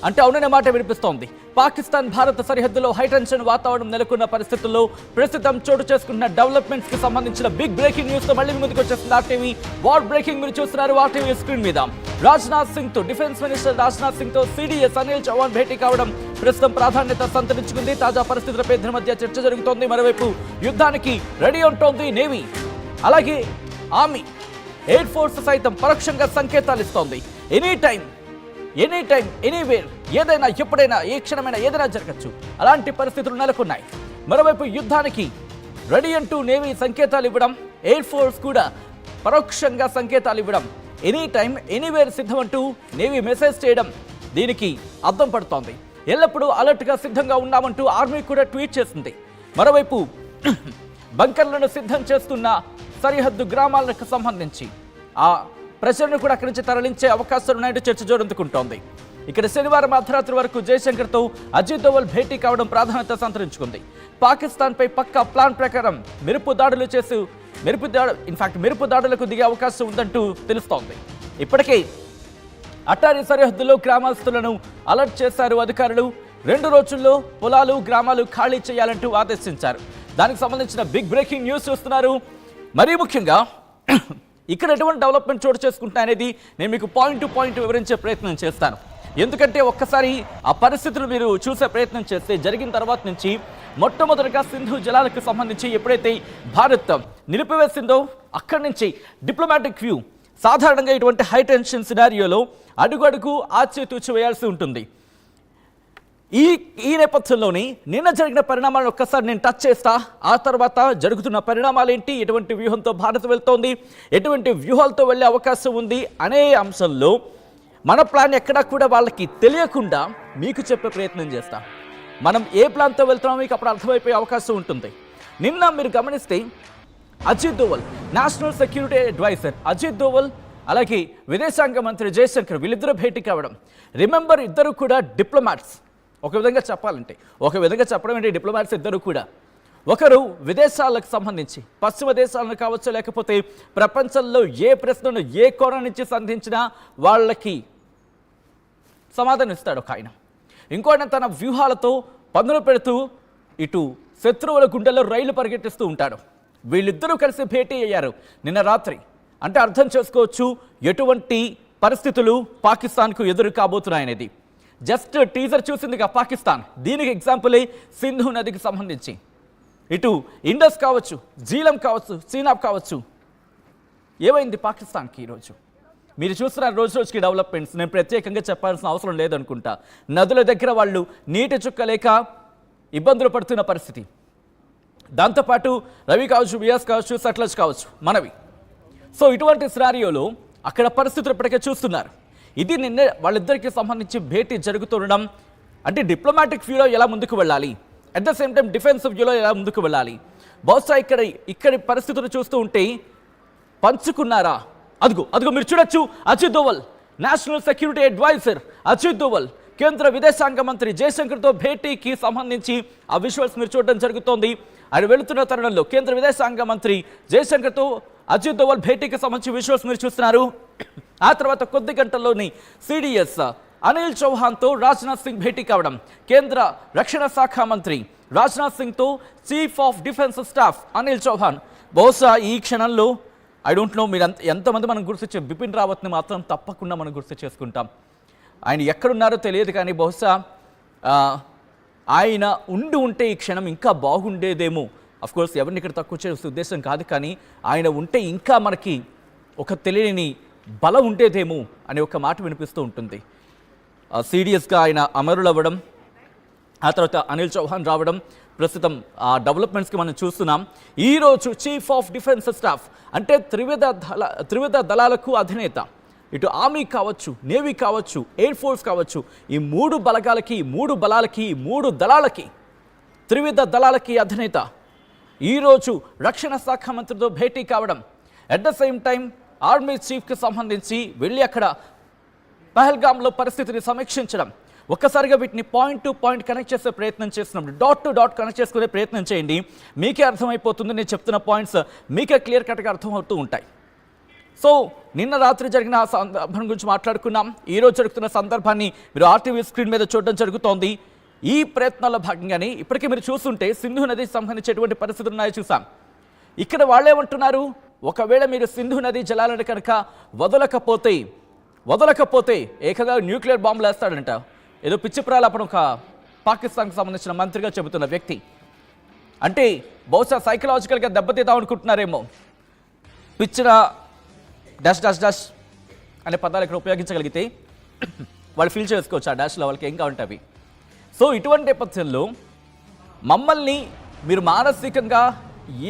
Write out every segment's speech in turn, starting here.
అంటే అవుననే మాట వినిపిస్తోంది. పాకిస్తాన్ భారత సరిహద్దులో హైటెన్షన్ వాతావరణం నెలకొన్న పరిస్థితుల్లో ప్రస్తుతం చోటు చేసుకుంటున్న డెవలప్మెంట్స్ కి సంబంధించిన బిగ్ బ్రేకింగ్ న్యూస్ తో మళ్ళీ ముందుకు వచ్చేస్తుంది ఆర్టీవీ వార్ బ్రేకింగ్. మీరు చూస్తున్నారు ఆర్టీవీ స్క్రీన్ మీద. రాజ్నాథ్ సింగ్ తో డిఫెన్స్ మినిస్టర్ రాజ్నాథ్ సింగ్ తో సిడిఎస్ అనిల్ చౌహాన్ భేటీ కావడం ప్రస్తుతం ప్రాధాన్యత సంతరించుకుంది. తాజా పరిస్థితులపై ఇద్దరి మధ్య చర్చ జరుగుతోంది. మరోవైపు యుద్ధానికి రెడీ ఉంటోంది నేవీ, అలాగే ఆర్మీ, ఎయిర్ ఫోర్స్ సైతం పరోక్షంగా సంకేతాలు ఇస్తోంది. ఎనీ టైం ఎనీవేర్, ఏదైనా ఎప్పుడైనా ఏ క్షణమైనా ఏదైనా జరగచ్చు, అలాంటి పరిస్థితులు నెలకొన్నాయి. మరోవైపు యుద్ధానికి రెడీ అంటూ నేవీ సంకేతాలు ఇవ్వడం, ఎయిర్ ఫోర్స్ కూడా పరోక్షంగా సంకేతాలు ఇవ్వడం, ఎనీ టైం ఎనీవేర్ సిద్ధమంటూ నేవీ మెసేజ్ చేయడం దీనికి అర్థం పడుతోంది. ఎల్లప్పుడూ అలర్ట్గా సిద్ధంగా ఉన్నామంటూ ఆర్మీ కూడా ట్వీట్ చేసింది. మరోవైపు బంకర్లను సిద్ధం చేస్తున్న సరిహద్దు గ్రామాలకు సంబంధించి ఆ ప్రజలను కూడా అక్కడి నుంచి తరలించే అవకాశాలు ఉన్నాయంటూ చర్చ జోరందుకుంటోంది. ఇక్కడ శనివారం అర్ధరాత్రి వరకు జయశంకర్తో అజిత్ దోవల్ భేటీ కావడం ప్రాధాన్యత సంతరించుకుంది. పాకిస్తాన్పై పక్కా ప్లాన్ ప్రకారం మెరుపు దాడులకు దిగే అవకాశం ఉందంటూ తెలుస్తోంది. ఇప్పటికే అటారీ సరిహద్దులో గ్రామస్తులను అలర్ట్ చేశారు అధికారులు. 2 రోజుల్లో పొలాలు, గ్రామాలు ఖాళీ చేయాలంటూ ఆదేశించారు. దానికి సంబంధించిన బిగ్ బ్రేకింగ్ న్యూస్ చూస్తున్నారు. మరీ ముఖ్యంగా ఇక్కడ ఎటువంటి డెవలప్మెంట్ చోటు చేసుకుంటున్నాయనేది నేను మీకు పాయింట్ టు పాయింట్ వివరించే ప్రయత్నం చేస్తాను. ఎందుకంటే ఒక్కసారి ఆ పరిస్థితులు మీరు చూసే ప్రయత్నం చేస్తే జరిగిన తర్వాత నుంచి మొట్టమొదటిగా సింధు జలాలకు సంబంధించి ఎప్పుడైతే భారత్ నిలిపివేసిందో అక్కడి నుంచి డిప్లొమాటిక్ వ్యూ, సాధారణంగా ఇటువంటి హై టెన్షన్ సినారియోలో అడుగు ఆచితూచి వేయాల్సి ఉంటుంది. ఈ నేపథ్యంలోని నిన్న జరిగిన పరిణామాలను ఒక్కసారి నేను టచ్ చేస్తా. ఆ తర్వాత జరుగుతున్న పరిణామాలు ఏంటి, ఎటువంటి వ్యూహంతో భారత్ వెళ్తోంది, ఎటువంటి వ్యూహాలతో వెళ్ళే అవకాశం ఉంది అనే అంశంలో మన ప్లాన్ ఎక్కడా కూడా వాళ్ళకి తెలియకుండా మీకు చెప్పే ప్రయత్నం చేస్తా. మనం ఏ ప్లాన్తో వెళ్తున్నామో మీకు అప్పుడు అర్థమైపోయే అవకాశం ఉంటుంది. నిన్న మీరు గమనిస్తే Ajit Doval, national security adviser Ajit Doval, అలాగే విదేశాంగ మంత్రి జయశంకర్ వీళ్ళిద్దరూ భేటీ కావడం. రిమెంబర్, ఇద్దరు కూడా డిప్లొమాట్స్. ఒక విధంగా చెప్పడం ఏంటి, డిప్లొమాట్స్ ఇద్దరు కూడా. ఒకరు విదేశాలకు సంబంధించి పశ్చిమ దేశాలను కావచ్చు, లేకపోతే ప్రపంచంలో ఏ ప్రశ్నను ఏ కోణం నుంచి సంధించినా వాళ్ళకి సమాధానం ఇస్తాడు ఒక ఆయన. ఇంకోటి తన వ్యూహాలతో పన్నులు పెడుతూ ఇటు శత్రువుల గుండెల్లో రైలు పరిగెట్టిస్తూ ఉంటాడు. వీళ్ళిద్దరూ కలిసి భేటీ అయ్యారు నిన్న రాత్రి. అంటే అర్థం చేసుకోవచ్చు ఎటువంటి పరిస్థితులు పాకిస్తాన్కు ఎదురు కాబోతున్నాయనేది. జస్ట్ టీజర్ చూసిందిగా పాకిస్తాన్, దీనికి ఎగ్జాంపులే సింధు నదికి సంబంధించి. ఇటు ఇండస్ కావచ్చు, జీలం కావచ్చు, సీనాబ్ కావచ్చు. ఏమైంది పాకిస్తాన్కి ఈరోజు? మీరు చూస్తున్న రోజుకి డెవలప్మెంట్స్ నేను ప్రత్యేకంగా చెప్పాల్సిన అవసరం లేదనుకుంటా. నదుల దగ్గర వాళ్ళు నీటి చుక్క లేక ఇబ్బందులు పడుతున్న పరిస్థితి. దాంతోపాటు రవి కావచ్చు, బియాస్ కావచ్చు, సట్లజ్ కావచ్చు మనవి. సో ఇటువంటి సినారియోలో అక్కడ పరిస్థితులు ఇప్పటికే చూస్తున్నారు. ఇది నిన్నే వాళ్ళిద్దరికీ సంబంధించి భేటీ జరుగుతుండడం. అంటే డిప్లొమాటిక్ వ్యూలో ఎలా ముందుకు వెళ్ళాలి, at the same time defensive వ్యూలో ఎలా ముందుకు వెళ్ళాలి. బహుశా ఇక్కడి పరిస్థితులు చూస్తూ ఉంటే పంచుకున్నారా? అదిగో మీరు చూడొచ్చు, Ajit Doval, national security adviser Ajit Doval కేంద్ర విదేశాంగ మంత్రి జయశంకర్తో భేటీకి సంబంధించి ఆ విజువల్స్ మీరు చూడడం జరుగుతోంది. ఆయన వెళుతున్న తరుణంలో కేంద్ర విదేశాంగ మంత్రి జయశంకర్తో అజిత్ దోవల్ భేటీకి సంబంధించి విజువల్స్ మీరు చూస్తున్నారు. ఆ తర్వాత కొద్ది గంటల్లోని సిడిఎస్ అనిల్ చౌహాన్తో రాజ్నాథ్ సింగ్ భేటీ కావడం. కేంద్ర రక్షణ శాఖ మంత్రి రాజ్నాథ్ సింగ్తో chief of defence staff Anil Chauhan. బహుశా ఈ క్షణంలో ఐ డోంట్ నో మీరు ఎంతమంది మనం గుర్తు బిపిన్ రావత్ని మాత్రం తప్పకుండా మనం గుర్తు చేసుకుంటాం. ఆయన ఎక్కడున్నారో తెలియదు, కానీ బహుశా ఆయన ఉంటే ఈ క్షణం ఇంకా బాగుండేదేమో. అఫ్కోర్స్ ఎవరిని ఇక్కడ తక్కువ చేసే ఉద్దేశం కాదు, కానీ ఆయన ఉంటే ఇంకా మనకి ఒక తెలియని బలం ఉండేదేమో అనే ఒక మాట వినిపిస్తూ ఉంటుంది. సీరియస్గా ఆయన అమరులు అవ్వడం, ఆ తర్వాత అనిల్ చౌహాన్ రావడం, ప్రస్తుతం ఆ డెవలప్మెంట్స్కి మనం చూస్తున్నాం. ఈరోజు చీఫ్ ఆఫ్ డిఫెన్స్ స్టాఫ్ అంటే త్రివిధ దళాలకు అధినేత, ఇటు ఆర్మీ కావచ్చు, నేవీ కావచ్చు, ఎయిర్ ఫోర్స్ కావచ్చు, ఈ మూడు దళాలకి త్రివిధ దళాలకి అధినేత ఈరోజు రక్షణ శాఖ మంత్రితో భేటీ కావడం. At the same time army చీఫ్కి సంబంధించి వెళ్ళి అక్కడ పహల్గామ్లో పరిస్థితిని సమీక్షించడం. ఒక్కసారిగా వీటిని పాయింట్ టు పాయింట్ కనెక్ట్ చేసే ప్రయత్నం చేస్తున్నప్పుడు, డాట్ టు డాట్ కనెక్ట్ చేసుకునే ప్రయత్నం చేయండి. మీకే అర్థమైపోతుంది, నేను చెప్తున్న పాయింట్స్ మీకే క్లియర్ కట్గా అర్థమవుతూ ఉంటాయి. సో నిన్న రాత్రి జరిగిన ఆ సందర్భం గురించి మాట్లాడుకున్నాం. ఈరోజు జరుగుతున్న సందర్భాన్ని మీరు ఆర్టీవీ స్క్రీన్ మీద చూడడం జరుగుతోంది. ఈ ప్రయత్నాల్లో భాగంగానే ఇప్పటికే మీరు చూస్తుంటే సింధు నదికి సంబంధించేటువంటి పరిస్థితులు ఉన్నాయో చూసాం. ఇక్కడ వాళ్ళేమంటున్నారు, ఒకవేళ మీరు సింధు నది జలాలను కనుక వదలకపోతే ఏకంగా న్యూక్లియర్ బాంబులు వేస్తాడంట. ఏదో పిచ్చి ప్రాలాపన ఒక పాకిస్తాన్కి సంబంధించిన మంత్రిగా చెబుతున్న వ్యక్తి. అంటే బహుశా సైకలాజికల్గా దెబ్బతీద్దాం అనుకుంటున్నారేమో. పిచ్చిన డాష్ డాష్ డాష్ అనే పదాలు ఇక్కడ ఉపయోగించగలిగితే వాళ్ళు ఫీల్ చేసుకోవచ్చు ఆ డాష్లో వాళ్ళకి ఏం కావంటే. సో ఇటువంటి నేపథ్యంలో మమ్మల్ని మీరు మానసికంగా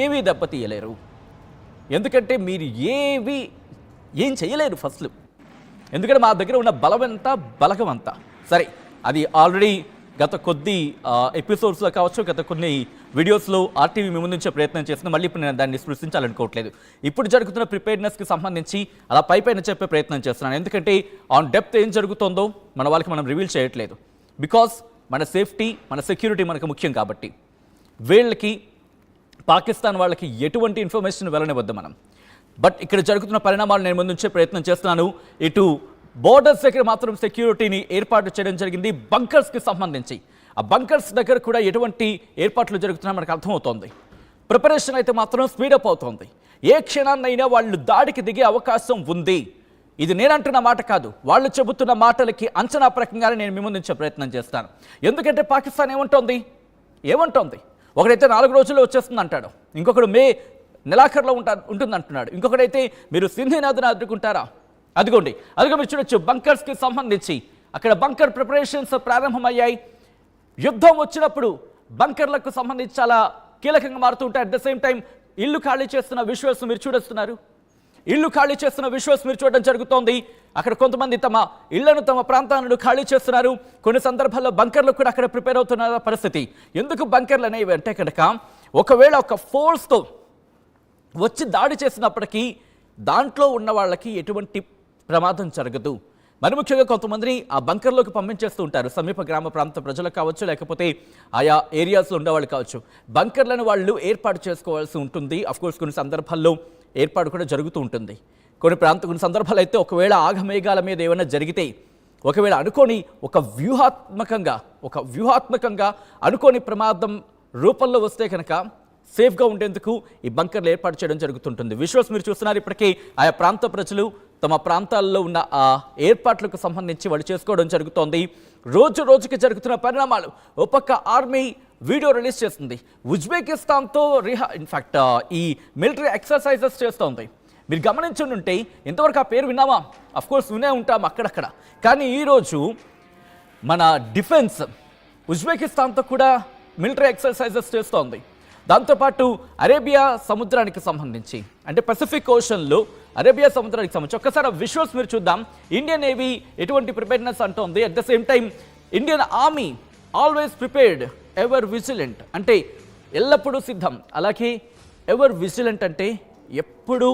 ఏమీ దెబ్బతీయలేరు, ఎందుకంటే మీరు ఏం చేయలేరు ఫస్ట్లు. ఎందుకంటే మా దగ్గర ఉన్న బలగం అంతా సరే. అది ఆల్రెడీ గత కొద్ది ఎపిసోడ్స్లో కావచ్చు, గత కొన్ని వీడియోస్లో ఆర్టీవీ మీ ముందుంచే ప్రయత్నం చేస్తుంది. మళ్ళీ ఇప్పుడు నేను దాన్ని స్పృశించాలనుకోవట్లేదు. ఇప్పుడు జరుగుతున్న ప్రిపేర్నెస్కి సంబంధించి అలా పైపైన చెప్పే ప్రయత్నం చేస్తున్నాను. ఎందుకంటే ఆన్ డెప్త్ ఏం జరుగుతుందో మనం రివీల్ చేయట్లేదు. బికాస్ మన సేఫ్టీ, మన సెక్యూరిటీ మనకు ముఖ్యం. కాబట్టి వీళ్ళకి, పాకిస్తాన్ వాళ్ళకి ఎటువంటి ఇన్ఫర్మేషన్ వెళ్ళనివద్దు మనం. బట్ ఇక్కడ జరుగుతున్న పరిణామాలు నేను ముందుంచే ప్రయత్నం చేస్తున్నాను. ఇటు బోర్డర్స్ దగ్గర మాత్రం సెక్యూరిటీని ఏర్పాటు చేయడం జరిగింది బంకర్స్కి సంబంధించి. ఆ బంకర్స్ దగ్గర కూడా ఎటువంటి ఏర్పాట్లు జరుగుతున్నా మనకు అర్థమవుతోంది. ప్రిపరేషన్ అయితే మాత్రం స్పీడప్ అవుతోంది. ఏ క్షణాన్నైనా వాళ్ళు దాడికి దిగే అవకాశం ఉంది. ఇది నేనంటున్న మాట కాదు, వాళ్ళు చెబుతున్న మాటలకి అంచనా ప్రకంగానే నేను మీ ముందుంచే ప్రయత్నం చేస్తాను. ఎందుకంటే పాకిస్తాన్ ఏమంటోంది ఒకడైతే 4 రోజుల్లో వచ్చేస్తుంది అంటాడు, ఇంకొకడు మే నెలాఖరులో ఉంటుంది అంటున్నాడు, ఇంకొకడైతే మీరు సింధు నదిని అడ్డుకుంటారా. అదిగో మీరు చూడొచ్చు బంకర్స్కి సంబంధించి అక్కడ బంకర్ ప్రిపరేషన్స్ ప్రారంభమయ్యాయి. యుద్ధం వచ్చినప్పుడు బంకర్లకు సంబంధించి చాలా కీలకంగా మారుతూ ఉంటాయి. అట్ ద సేమ్ టైం ఇల్లు ఖాళీ చేస్తున్న విజువల్స్ మీరు చూడడం జరుగుతోంది. అక్కడ కొంతమంది తమ ఇళ్లను, తమ ప్రాంతాలను ఖాళీ చేస్తున్నారు. కొన్ని సందర్భాల్లో బంకర్లు కూడా అక్కడ ప్రిపేర్ అవుతున్న పరిస్థితి. ఎందుకు బంకర్లు అనేవి అంటే కనుక ఒకవేళ ఒక ఫోర్స్తో వచ్చి దాడి చేసినప్పటికీ దాంట్లో ఉన్న వాళ్ళకి ఎటువంటి ప్రమాదం జరగదు. మరి ముఖ్యంగా కొంతమందిని ఆ బంకర్లోకి పంపించేస్తూ ఉంటారు. సమీప గ్రామ ప్రాంత ప్రజలు కావచ్చు, లేకపోతే ఆయా ఏరియాస్లో ఉండేవాళ్ళు కావచ్చు. బంకర్లను వాళ్ళు ఏర్పాటు చేసుకోవాల్సి ఉంటుంది. అఫ్కోర్స్ కొన్ని సందర్భాల్లో ఏర్పాటు కూడా జరుగుతూ ఉంటుంది. కొన్ని సందర్భాలు అయితే ఒకవేళ ఆగమేఘాల మీద ఏమైనా జరిగితే, ఒకవేళ అనుకోని ఒక వ్యూహాత్మకంగా అనుకోని ప్రమాదం రూపంలో వస్తే కనుక సేఫ్గా ఉండేందుకు ఈ బంకర్లు ఏర్పాటు చేయడం జరుగుతుంటుంది. విజువల్స్ మీరు చూస్తున్నారు. ఇప్పటికీ ఆయా ప్రాంత ప్రజలు తమ ప్రాంతాల్లో ఉన్న ఆ ఏర్పాట్లకు సంబంధించి వాళ్ళు చేసుకోవడం జరుగుతోంది. రోజుకి జరుగుతున్న పరిణామాలు. ఒక పక్క ఆర్మీ వీడియో రిలీజ్ చేస్తుంది, ఉజ్బెకిస్తాన్తో ఇన్ఫాక్ట్ ఈ మిలిటరీ ఎక్సర్సైజెస్ చేస్తోంది. మీరు గమనించుంటే ఇంతవరకు ఆ పేరు విన్నామా? అఫ్కోర్స్ వినే ఉంటాం అక్కడక్కడ. కానీ ఈరోజు మన డిఫెన్స్ ఉజ్బెకిస్తాన్తో కూడా మిలిటరీ ఎక్సర్సైజెస్ చేస్తోంది. దాంతోపాటు అరేబియా సముద్రానికి సంబంధించి, అంటే పసిఫిక్ ఓషన్లో అరేబియా సముద్రానికి సంబంధించి ఒక్కసారి విజువల్స్ మీరు చూద్దాం. ఇండియన్ నేవీ ఎటువంటి ప్రిపేర్నెస్ అంటోంది. At the same time Indian army always prepared, ever vigilant, అంటే ఎల్లప్పుడూ సిద్ధం. అలాగే ఎవర్ విజిలెంట్ అంటే ఎప్పుడు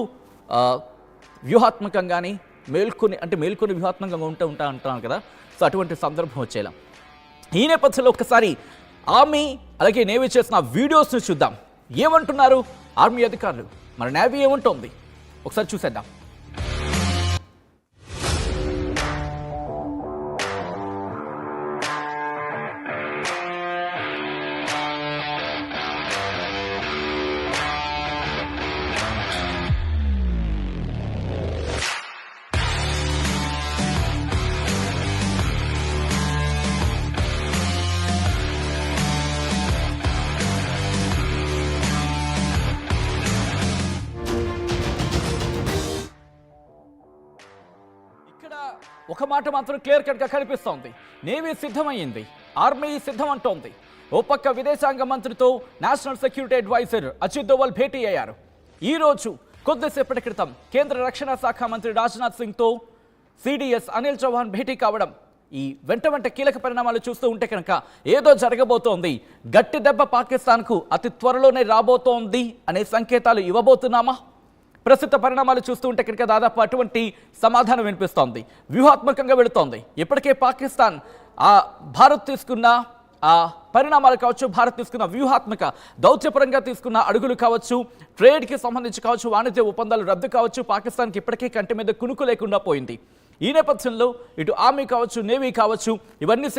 వ్యూహాత్మకంగానే మేల్కొని వ్యూహాత్మకంగా ఉంటాను కదా. సో అటువంటి సందర్భం వచ్చేలా ఈ నేపథ్యంలో ఒక్కసారి ఆర్మీ అలాగే నేవీ చేసిన వీడియోస్ని చూద్దాం. ఏమంటున్నారు ఆర్మీ అధికారులు, మన నేవీ ఏమంటోంది ఒకసారి చూసేద్దాం. ఒక మాట మాత్రం క్లియర్ కట్గా కనిపిస్తోంది. నేవీ సిద్ధమైంది, ఆర్మీ సిద్ధం అంటోంది. ఓ పక్క విదేశాంగ మంత్రితో national security adviser Ajit Doval భేటీ అయ్యారు. ఈరోజు కొద్దిసేపటి క్రితం కేంద్ర రక్షణ శాఖ మంత్రి రాజ్నాథ్ సింగ్తో సిడిఎస్ అనిల్ చౌహాన్ భేటీ కావడం. ఈ వెంట కీలక పరిణామాలు చూస్తూ ఉంటే కనుక ఏదో జరగబోతోంది. గట్టి దెబ్బ పాకిస్తాన్కు అతి త్వరలోనే రాబోతోంది అనే సంకేతాలు ఇవ్వబోతున్నామా? ప్రస్తుత పరిణామాలు చూస్తూ ఉంటే కనుక దాదాపు అటువంటి సమాధానం వినిపిస్తోంది. వ్యూహాత్మకంగా వెళుతోంది. ఇప్పటికే పాకిస్తాన్ భారత్ తీసుకున్న పరిణామాలు కావచ్చు, భారత్ తీసుకున్న వ్యూహాత్మక దౌత్యపరంగా తీసుకున్న అడుగులు కావచ్చు, ట్రేడ్కి సంబంధించి కావచ్చు, వాణిజ్య ఒప్పందాలు రద్దు కావచ్చు, పాకిస్తాన్కి ఇప్పటికీ కంటి మీద కునుకు లేకుండా పోయింది. ఈ నేపథ్యంలో ఇటు ఆర్మీ కావచ్చు, నేవీ కావచ్చు, ఇవన్నీ